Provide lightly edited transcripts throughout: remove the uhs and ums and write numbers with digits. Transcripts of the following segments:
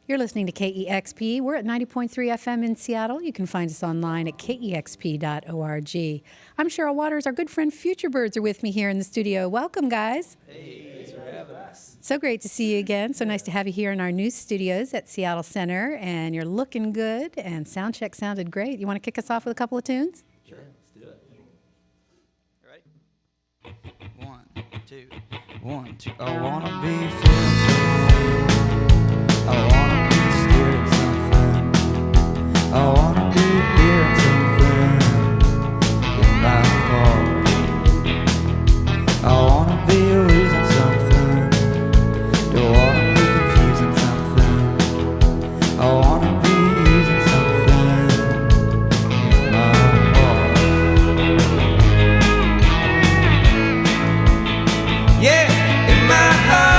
You're listening to KEXP. We're at 90.3 FM in Seattle. You can find us online at kexp.org. I'm Cheryl Waters. Our good friend Future Birds are with me here in the studio. Welcome, guys. Hey, thanks for having us. So great to see you again. So nice to have you here in our new studios at Seattle Center. And you're looking good, and sound check sounded great. You want to kick us off with a couple of tunes? Sure, let's do it. You ready? 1, 2, 1, 2. I wanna be feeling so good. I wanna be steering something. I wanna be hearing something in my heart. I wanna be losing something. Don't wanna be confusing something. I wanna be using something in my heart. Yeah, in my heart.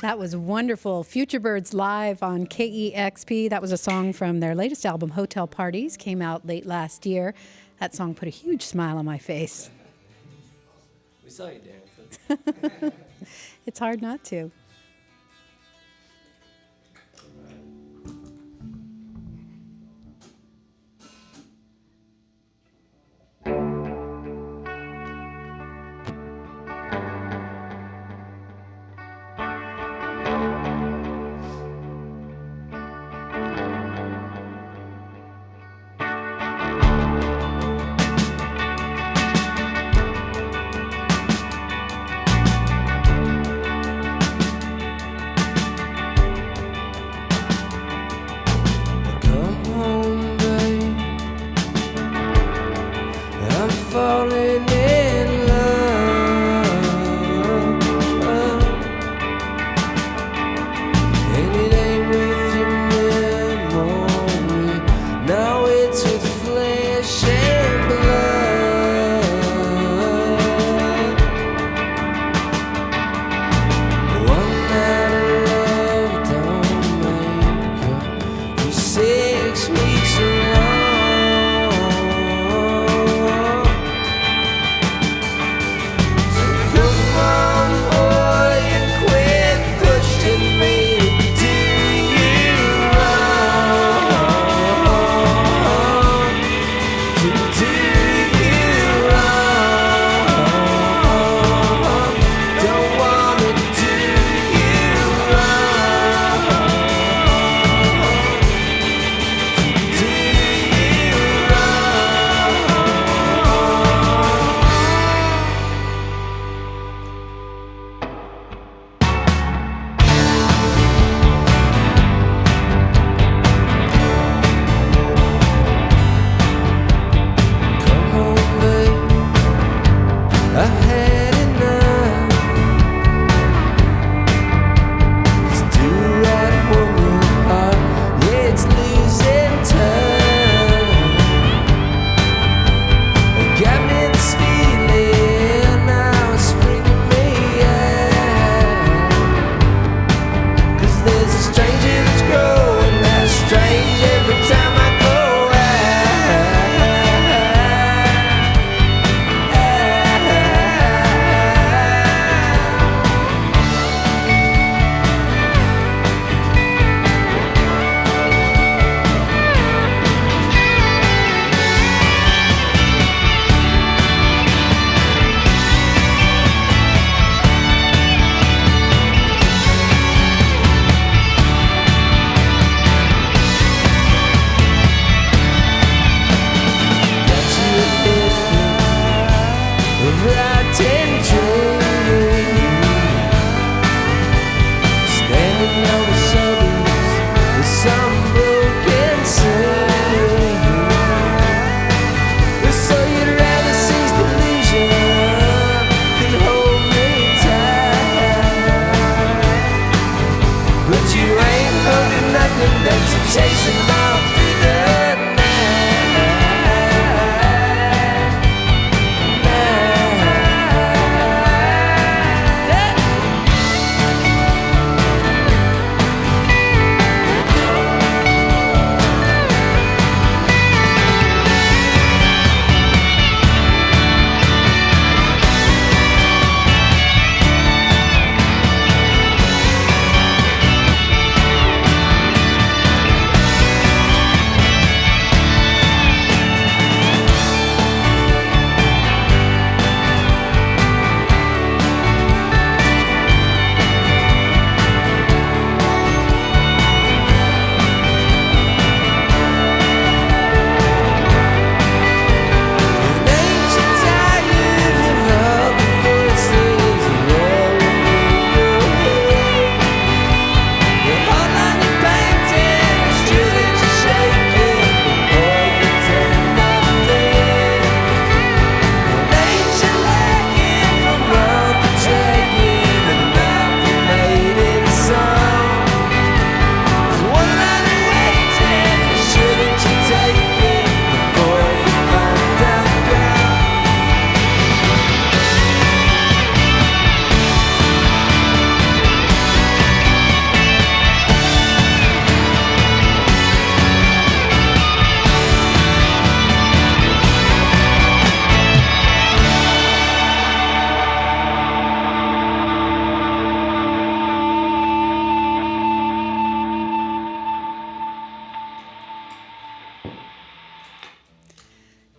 That was wonderful. Future Birds live on KEXP. That was a song from their latest album, Hotel Parties, came out late last year. That song put a huge smile on my face. We saw you dancing. It's hard not to. feeling that you're chasing all through the night.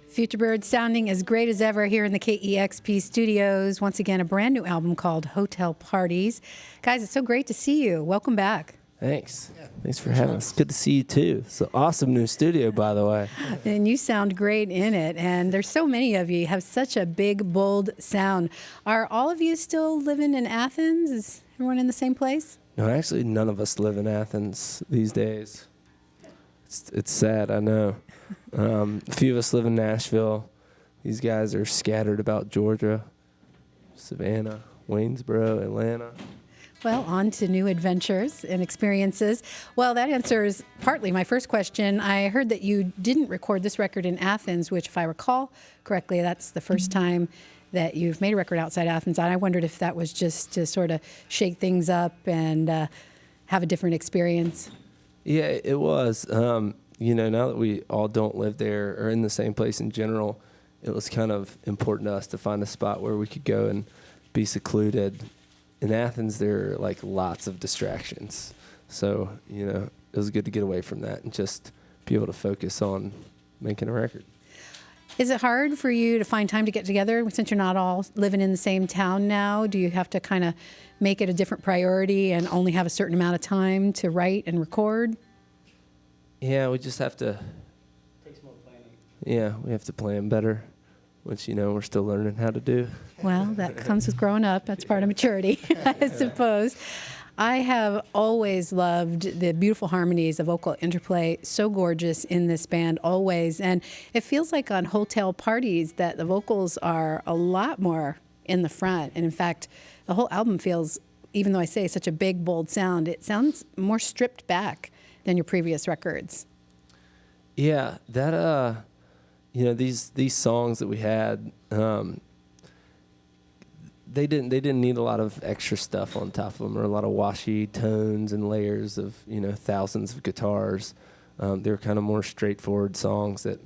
Future Bird sounding as great as ever here in the KEXP studios. Once again, a brand new album called Hotel Parties. Guys, it's so great to see you. Welcome back. Thanks. Thanks for having us. Good to see you, too. It's an awesome new studio, by the way. And you sound great in it. And there's so many of you. You have such a big, bold sound. Are all of you still living in Athens? Is everyone in the same place? No, actually, none of us live in Athens these days. It's sad, I know. A few of us live in Nashville. These guys are scattered about Georgia, Savannah, Waynesboro, Atlanta. Well, on to new adventures and experiences. Well, that answers partly my first question. I heard that you didn't record this record in Athens, which, if I recall correctly, that's the first time that you've made a record outside Athens. And I wondered if that was just to sort of shake things up and have a different experience. Yeah, it was. You know, now that we all don't live there or in the same place in general, it was kind of important to us to find a spot where we could go and be secluded. In Athens, there are like lots of distractions. So, you know, it was good to get away from that and just be able to focus on making a record. Is it hard for you to find time to get together since you're not all living in the same town now? Do you have to kind of make it a different priority and only have a certain amount of time to write and record? Yeah, we just have to. Takes more planning. Yeah, we have to plan better, which, you know, we're still learning how to do. Well, that comes with growing up. That's part of maturity, I suppose. I have always loved the beautiful harmonies, the vocal interplay, so gorgeous in this band, always. And it feels like on Hotel Parties that the vocals are a lot more in the front. And in fact, the whole album feels, even though I say such a big, bold sound, it sounds more stripped back than your previous records. Yeah, that you know, these songs that we had, they didn't need a lot of extra stuff on top of them, or a lot of washy tones and layers of, you know, thousands of guitars. They were kind of more straightforward songs that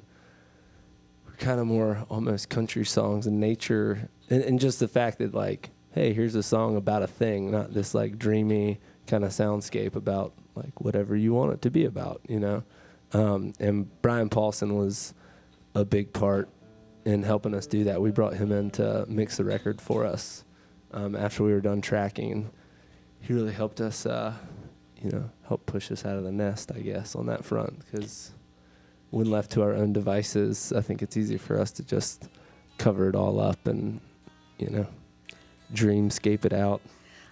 were kind of more almost country songs in nature, and just the fact that, like, hey, here's a song about a thing, not this like dreamy kind of soundscape about like whatever you want it to be about, you know. And Brian Paulson was a big part in helping us do that. We brought him in to mix the record for us after we were done tracking, and he really helped us, you know, help push us out of the nest, I guess, on that front, because when left to our own devices, I think it's easy for us to just cover it all up and, you know, dreamscape it out.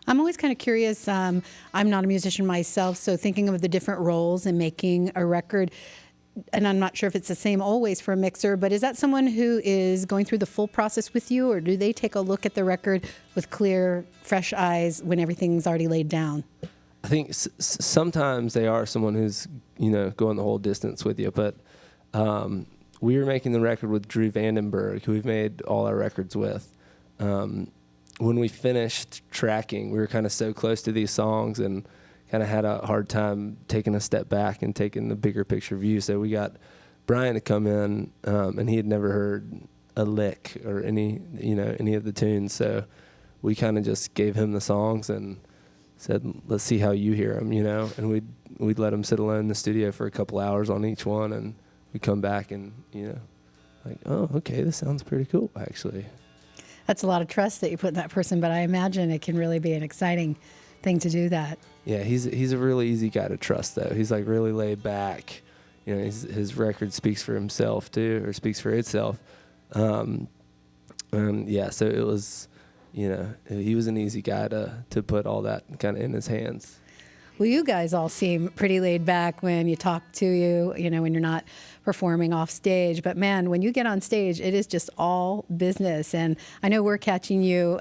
I'm always kind of curious. I'm not a musician myself, so thinking of the different roles in making a record, and I'm not sure if it's the same always for a mixer, but is that someone who is going through the full process with you, or do they take a look at the record with clear, fresh eyes when everything's already laid down? I think sometimes they are someone who's, going the whole distance with you. But we were making the record with Drew Vandenberg, who we've made all our records with. When we finished tracking, we were kind of so close to these songs and kind of had a hard time taking a step back and taking the bigger picture view. So we got Brian to come in, and he had never heard a lick or any of the tunes. So we kind of just gave him the songs and said, let's see how you hear them, and we'd let him sit alone in the studio for a couple hours on each one, and we'd come back and, like, oh, okay, this sounds pretty cool, actually. That's a lot of trust that you put in that person, but I imagine it can really be an exciting thing to do that. Yeah, he's a really easy guy to trust, though. He's like really laid back. His record speaks for himself too, or speaks for itself. And yeah, so it was, he was an easy guy to put all that kind of in his hands. Well, you guys all seem pretty laid back when you talk to you, when you're not performing off stage. But man, when you get on stage, it is just all business. And I know we're catching you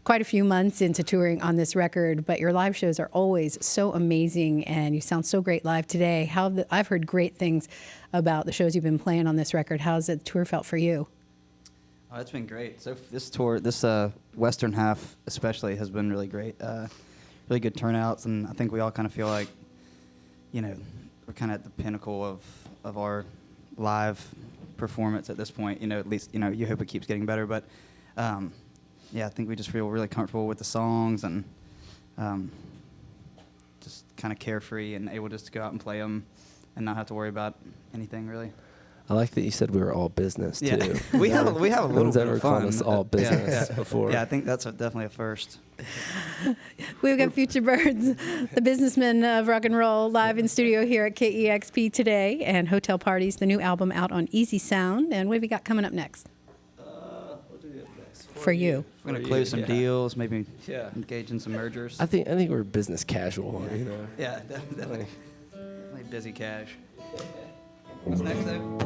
quite a few months into touring on this record, but your live shows are always so amazing, and you sound so great live today. I've heard great things about the shows you've been playing on this record. How's the tour felt for you? Oh, it's been great. So this tour, this western half especially, has been really great. Really good turnouts, and I think we all kind of feel like, we're kind of at the pinnacle of our live performance at this point. At least, you hope it keeps getting better. But, yeah, I think we just feel really comfortable with the songs and just kind of carefree and able just to go out and play them and not have to worry about anything, really. I like that you said we were all business, too. Yeah, we have a little No one's bit ever of fun. called us all business before. Yeah, I think that's definitely a first. We've got Future Birds, the businessmen of rock and roll, live in studio here at KEXP today, and Hotel Parties, the new album out on Easy Sound. And what have we got coming up next? What do we have next? For you. We're going to close some deals, maybe Yeah. engage in some mergers. I think we're business casual, Yeah, definitely busy cash. What's next, though?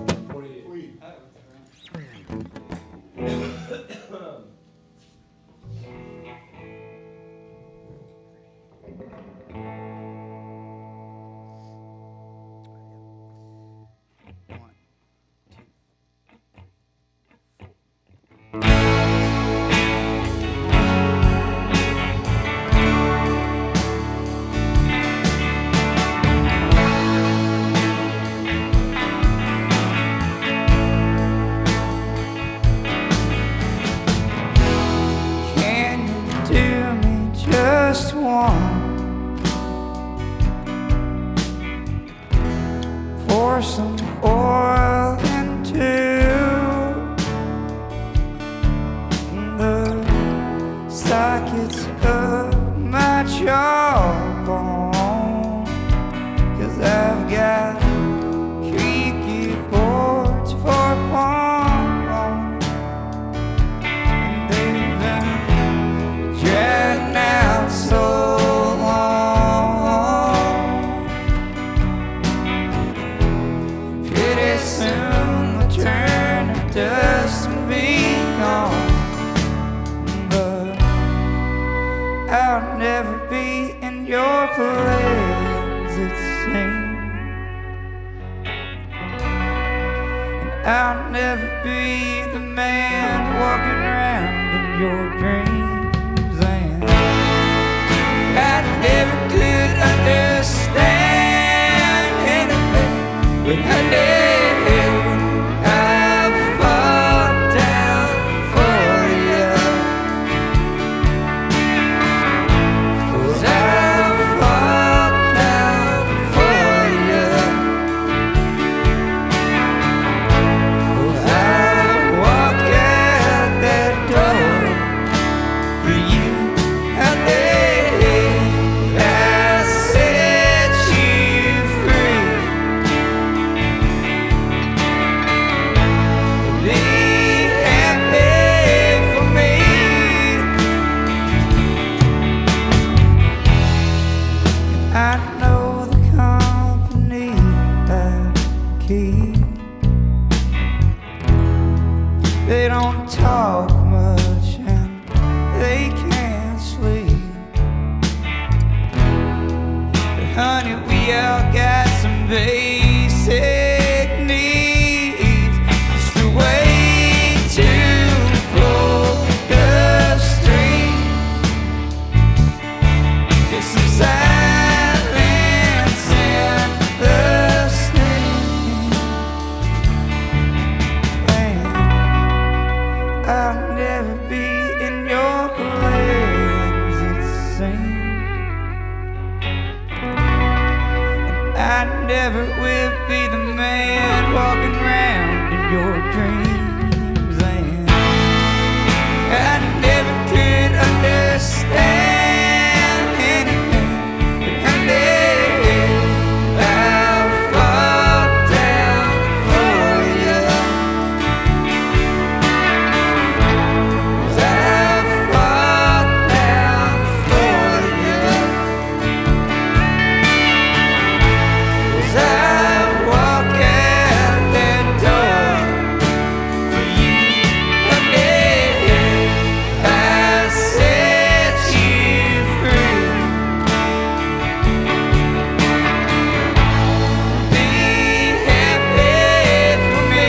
Can you do me just one? Pour some oil into the sockets of my jawbone, 'cause I've got creaky boards for pawn, and they've been dragging out so long. Pretty soon they'll turn to dust and be gone, but I'll never be in your place, it seems. I'll never be the man walking around in your dreams, and I never could understand anything, but honey, I'll fall down for you, 'cause I'll fall down for you. I'll walk out that door I never will be the man walking around in your dreams. And I never could understand anything, but honey, I'll fall down for you. 'Cause I'll fall down for you. 'Cause I walk out that door for you, honey. I set you free. Be happy for me.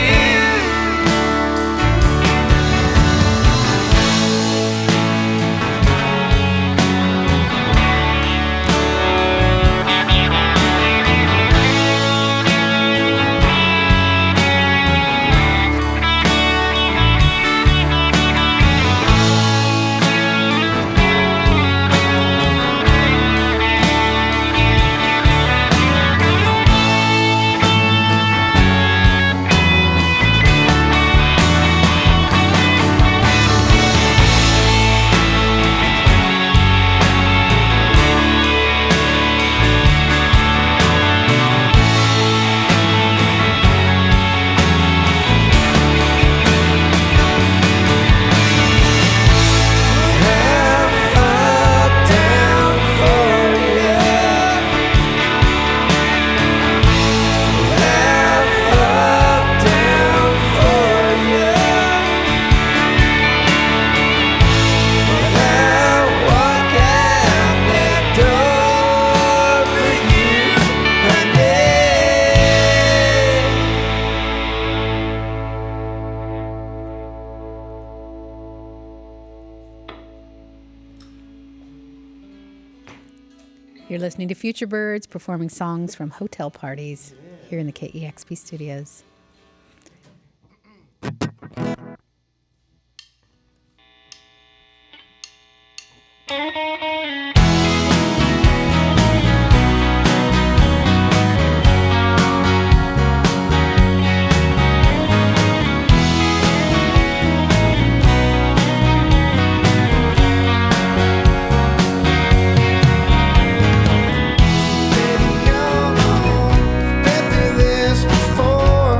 You're listening to Future Birds performing songs from hotel parties here in the KEXP studios. Baby, come on, been through this before.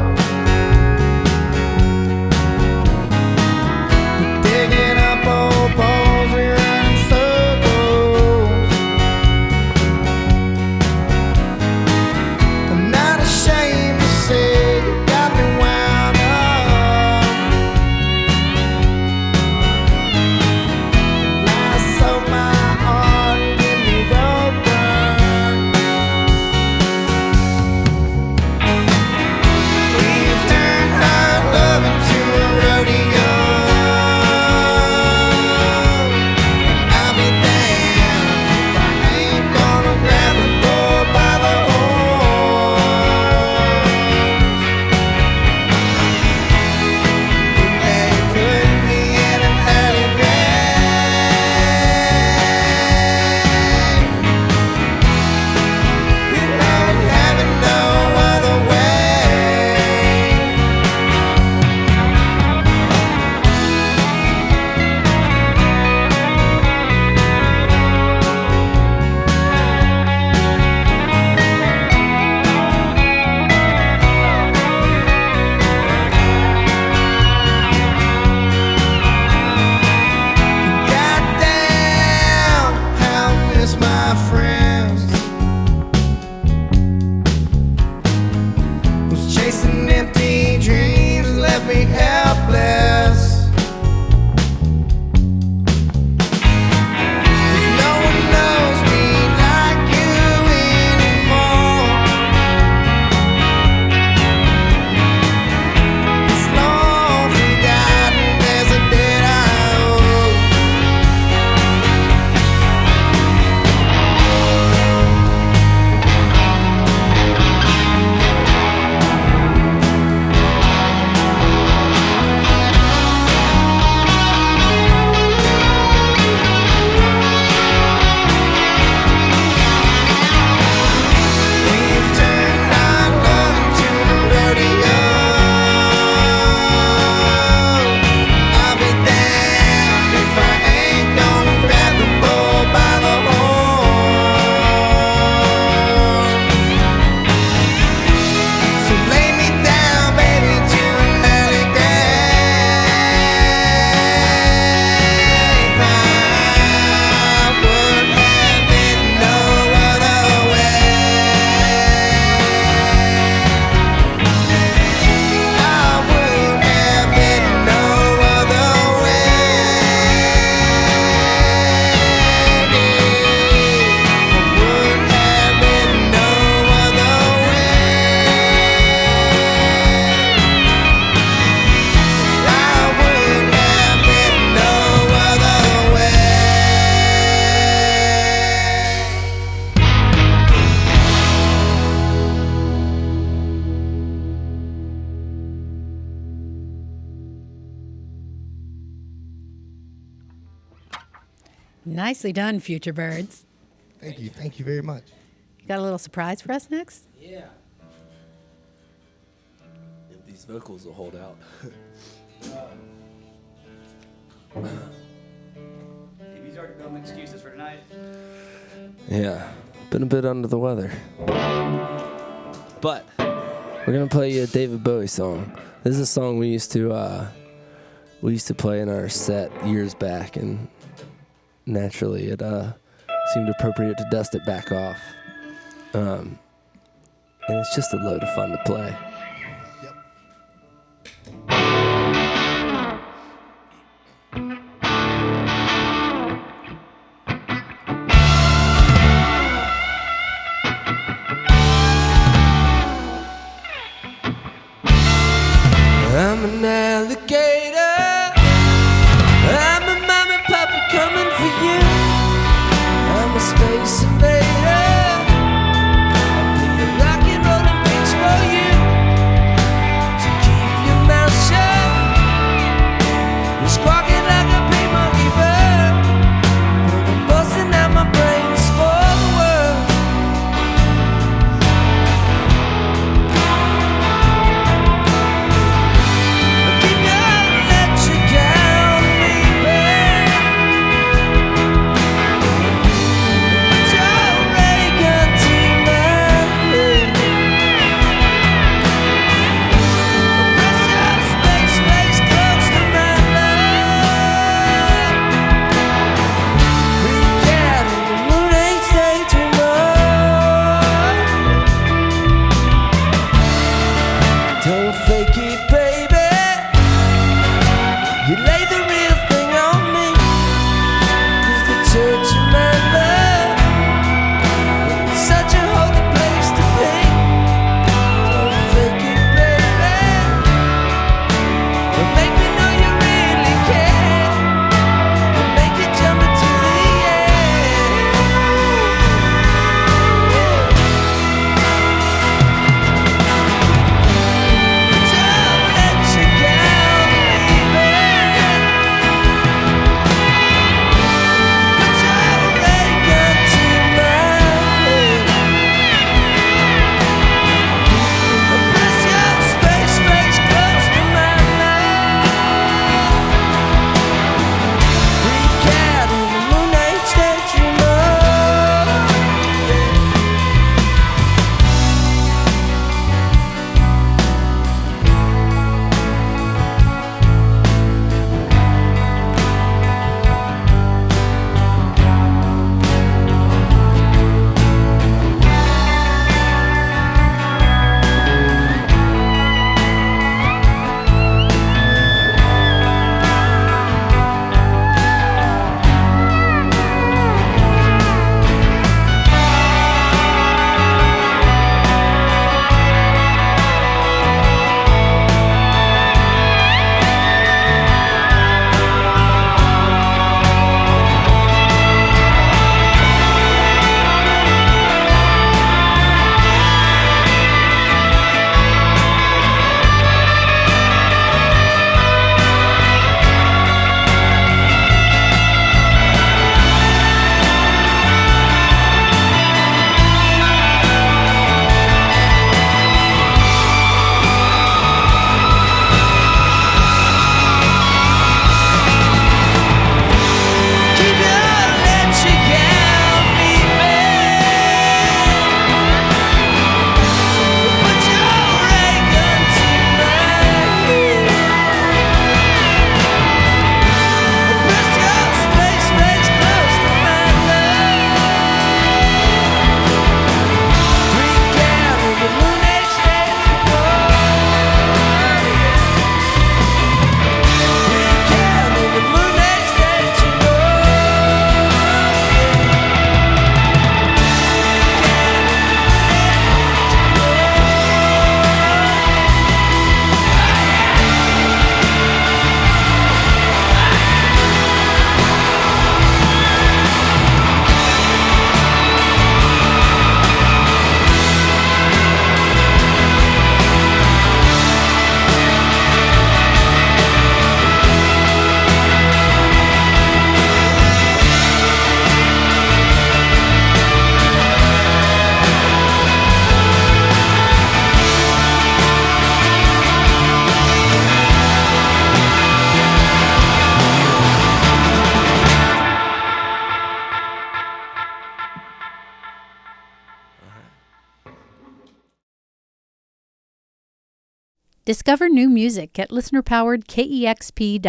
Nicely done, Future Birds. Thank you. Thank you very much. You got a little surprise for us next? Yeah. If these vocals will hold out. He's already building excuses for tonight. Yeah, been a bit under the weather. But we're gonna play you a David Bowie song. This is a song we used to play in our set years back, and naturally it seemed appropriate to dust it back off. And it's just a load of fun to play. Yep. I'm an alligator. I'm a mom and papa coming for you. I'm a space invader. I'll be a rock and rollin' bitch for you. So keep your mouth shut. You're squawking like a big monkey bird. But I'm busting out my brains for the world. Discover new music at listener-powered KEXP.org.